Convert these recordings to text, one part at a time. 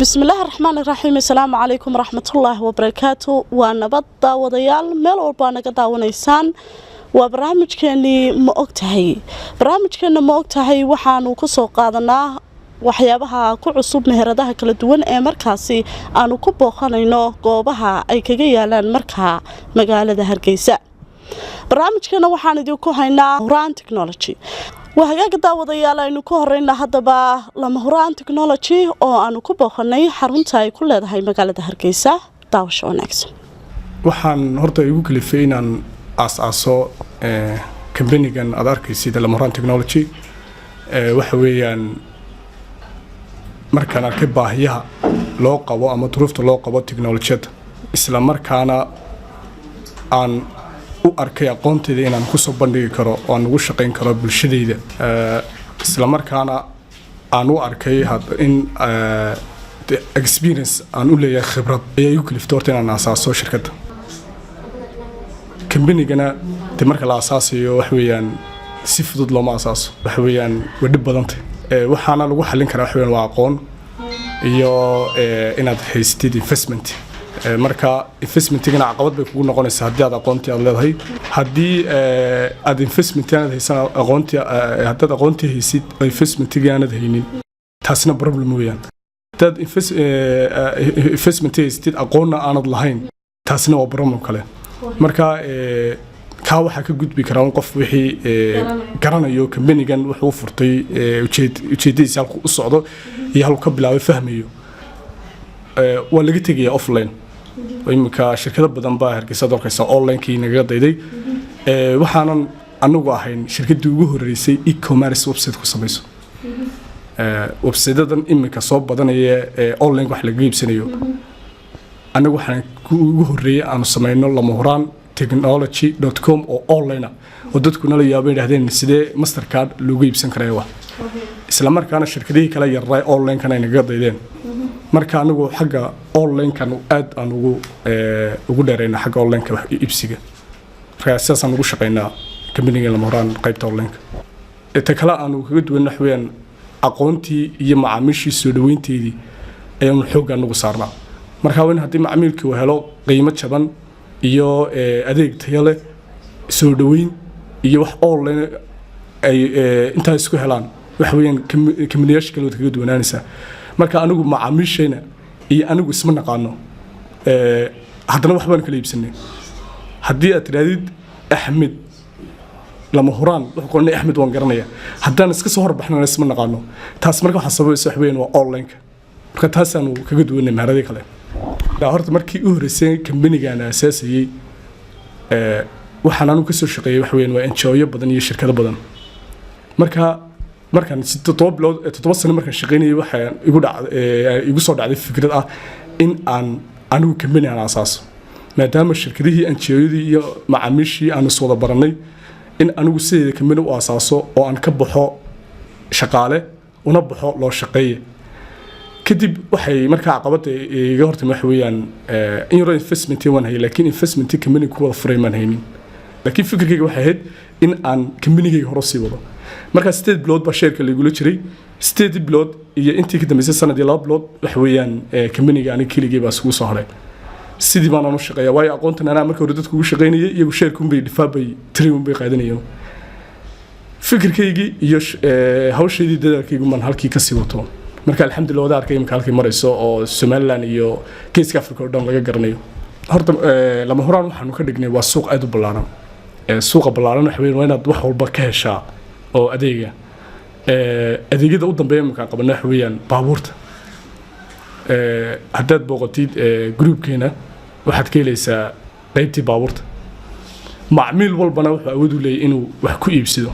بسم الله الرحمن الرحيم السلام عليكم ورحمة الله وبركاته ونبض وضيال ميل والبانا قدا ونيسان وبرامج كاني مؤقتهي وحانو كسو قادنا waxyaabaha ku cusub meheradaha kala duwan ee markaasi aanu ku booqanayno goobaha ay kaga yaalaan markaa magaalada Hargeysa barnaamijkana waxaan idinku haynaa Huraan Technology وهاجا daawadayaal aynu ku horeyna hadaba lama Huraan Technology oo aanu ku booqanay xarunta ay ku leedahay magaalada Hargeysa daawasho wanaagsan waxaan horta igu kalifay inaan aasaaso company-gan aad arkaysid lama Huraan Technology waxa weeyaan markaan arkay baahiyaha loo qabo ama duruufta loo qabo teknolojiyada isla markaana aan u arkay aqoonteeda inaan ku soo bandhigi karo oo aan ugu shaqeyn karo bulshadayda isla markaana aan u arkay in experience aan u leeyahay khibrad ay igu kaliftay horta inaan aasaaso shirkadda company-gana marka la asaasayo wax weeyaan si fudud looma asaaso wax weeyaan wadib badantay waxaana lagu xalin karaa wax weeyaan waa aqoon iyo inaad haystid investment marka investment-gana caqabad bay kugu noqonaysaa haddii aad aqoontii aad leedahay haddii aad investment-aad haysan aqoontii haddaad aqoontii haysid oo investment-gaanad haynin taasina problem weeyaan haddaad investment haystid aqoonna aanad lahayn taasina waa problem kale marka ka waxa ka gudbi karaa qof wixii garanayo company-gan wuxuu furtay ujeedadiisa halku u socdo iyo halku ka bilaabay fahmayo waa laga tagay offline imika shirkado badan baa Hargeysa dalkaysa online-kii naga dayday waxaanan anagu ahayn shirkadii ugu horeysay e-commerce website ku samayso website-adan imika soo badanaya online wax laga iibsanayo anagu waxaan ugu horeeyay aan sameeyno lama Huraan technology.com oo online oo dadku nala yaabay yiraahdeen sidee Mastercard loogu iibsan karaa isla markaana shirkadihii kala yaray online kana inaga daydeen marka anagu xagga online kan aad aan ugu dheerayna xagga online ka wax iibsiga raasaasan ugu shaqeynaa company-ga lama Huraan qaybta online ta kala aan ugu duwan waxweeyaan aqoontii iyo macaamiishii soo dhaweynteedii ayaan xoog anagu saarnaa marka weyn hadii macaamilkii uu helo qiimo jaban iyo adeeg tayo leh soo dhaweyn iyo wax online ay inta isku helaan wax weeyaan communication kale kaga duwanaanaysa marka anigu macaamiishayna iyo anigu isma naqaano haddana wax baan kala iibsanay haddii aad tiraadid Axmed lama Huraan wax qoonay Axmed waan garanaya haddaan iska soo horbaxnaa isma naqaano taas marka waxa sababaysa wax weeyaan waa online marka taas aanu kaga duwanay maaradii kale horta markii u horeysay company-gan asaasiyay waxaan anu ka soo shaqeeyay wax weeyaan waa NGO badan iyo shirkado badan markaan 7 sano markaan shaqeynayay waxaan igu soo dhacday fikrad ah in aan anigu company aan asaaso maadaama shirkadihii NGO-yadii iyo macaamiishii aan soo wada baranay in anigu sideeda company u asaaso oo aan ka baxo shaqaale una baxo loo shaqeeyo kadib waxay markaa caqabad iga hortay wax weeyaan in yaro investment waan hay laakiin investment company ku wada furay man haynin laakiin fikirkayga waxa ahayd in aan company-gayga hore sii wado marka 8 bilood ba shirka la igula jiray 8 bilood iyo intii ka dambeysay sanad iyo 2 bilood wax weeyaan company-ga aniga keligay baa isugu soo haray sidii baan aanu shaqeeyaa way aqoontan anaa markii hore dadku ugu shaqeynayay iyagu shirku bay difaabay train bay qaadanayeen fikirkaygi iyo hawsheedii dadaalkaygu man halkii ka sii wato marka alxamdulillah wada arkay imka halkii marayso oo Somaliland iyo Geeska Afrika oo dhan laga garanayo horta lama Huraan waxaanu ka dhignay waa suuq aad u ballaaran suuqa ballaaran wax weyn waa inaad wax walba ka heshaa oo adeegyada u dambeeya imka qabanay wax weeyaan baabuurta haddaad booqatid groupkeena waxaad ka helaysaa qaybtii baabuurta macmiil walbana wuxuu awood u leeyahay inuu wax ku iibsado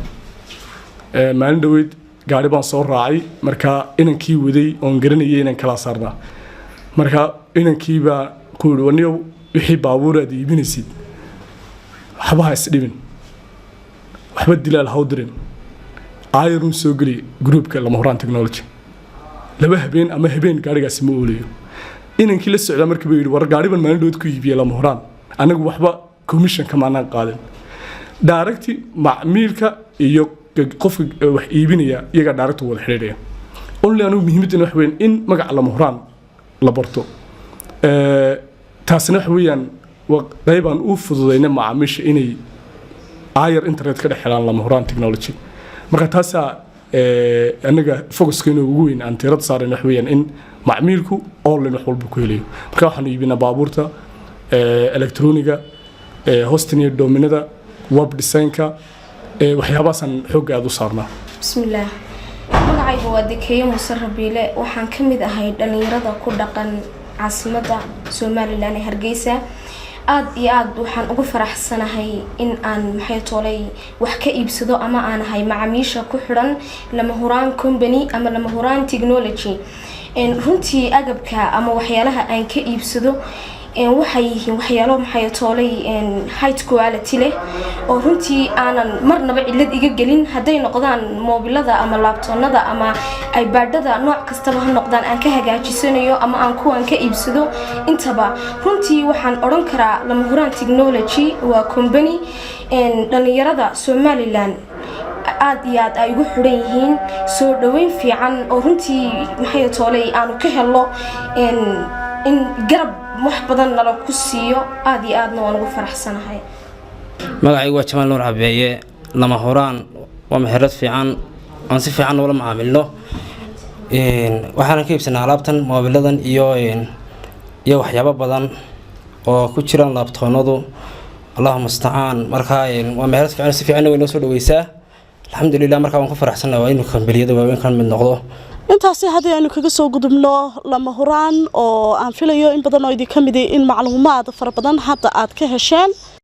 maalin dhaweyd gaari baan soo raacay marka inankii waday oo garanayay inaan kala saarnaa marka inankiiba ku yiri waniyo wixii baabuur aad iibinaysid waxba is dhibin waxba dilaal hawdrin ayru soo gali groupka lama Huraan Technology laba habeen ama habeen gaarigaas ma oolayo inankii la socda markii uu yiri war gaariban maalin dhood ku iibiyay lama Huraan anagu waxba commission kama aan qaadan directly macmiilka iyo qofka wax iibinaya iyaga director wada xiriiraya only anu muhiimada wax weyn in magac lama Huraan la barto taasina waxa weeyaan waa qayb aan u fududayna macaamiisha inay ayar internet ka dhex helaan lama huraan technology marka taasaa anaga focuskeenna ugu weyn aan tirada saarayna waxa weeyaan in macmiilku online wax walba ku helayo marka waxaan iibinaa baabuurta electroniga hosting iyo dominada web designka waxyaabahaasaan xoogga aad u saarnaa bismillaah magacaygu waa Dekeeye Muuse Rabiile waxaan ka mid ahay dhalinyarada ku dhaqan caasimadda Soomaaliland ee Hargeysa aad iyo aad waxaan ugu faraxsanahay in aan maxay toolay wax ka iibsado ama aan ahay macaamiisha ku xiran lama huraan company ama lama huraan technology runtii agabka ama waxyaalaha aan ka iibsado waxay yihiin waxyaalo maxay toolay high quality leh oo runtii aanan marnaba cilad iga gelin haday noqdaan mobilada ama laptopnada ama iPadada nooc kasta ha noqdaan aan ka hagaajisanayo ama aan kuwan ka iibsado intaba runtii waxaan oran karaa lama huraan technology waa company dhalinyarada Soomaaliland aad iyo aad ay ugu xiran yihiin soo dhaweyn fiican oo runtii maxay toolay aanu ka helo in garab wax badan nala ku siiyo aad iyo aadna waan ugu faraxsanahay magacaygu waa Jamaal Nuur Cabeeye lama huraan waa meherad fiican aan si fiican wala macaamilno waxaan ka iibsanaa alaabtan moobiladan iyo waxyaabo badan oo ku jiraan laptopnadu Allahumma musta'aan marka waa meherad fiican si fiican way noo soo dhaweysaa alxamdulillah marka waan ku faraxsanahay waa inuu kambaliyada waaweyn kan mid noqdo intaasi haddii aynu kaga soo gudubno lama huraan oo aan filayo in badan oo idin ka mid in macluumaad fara badan hadda aad ka hesheen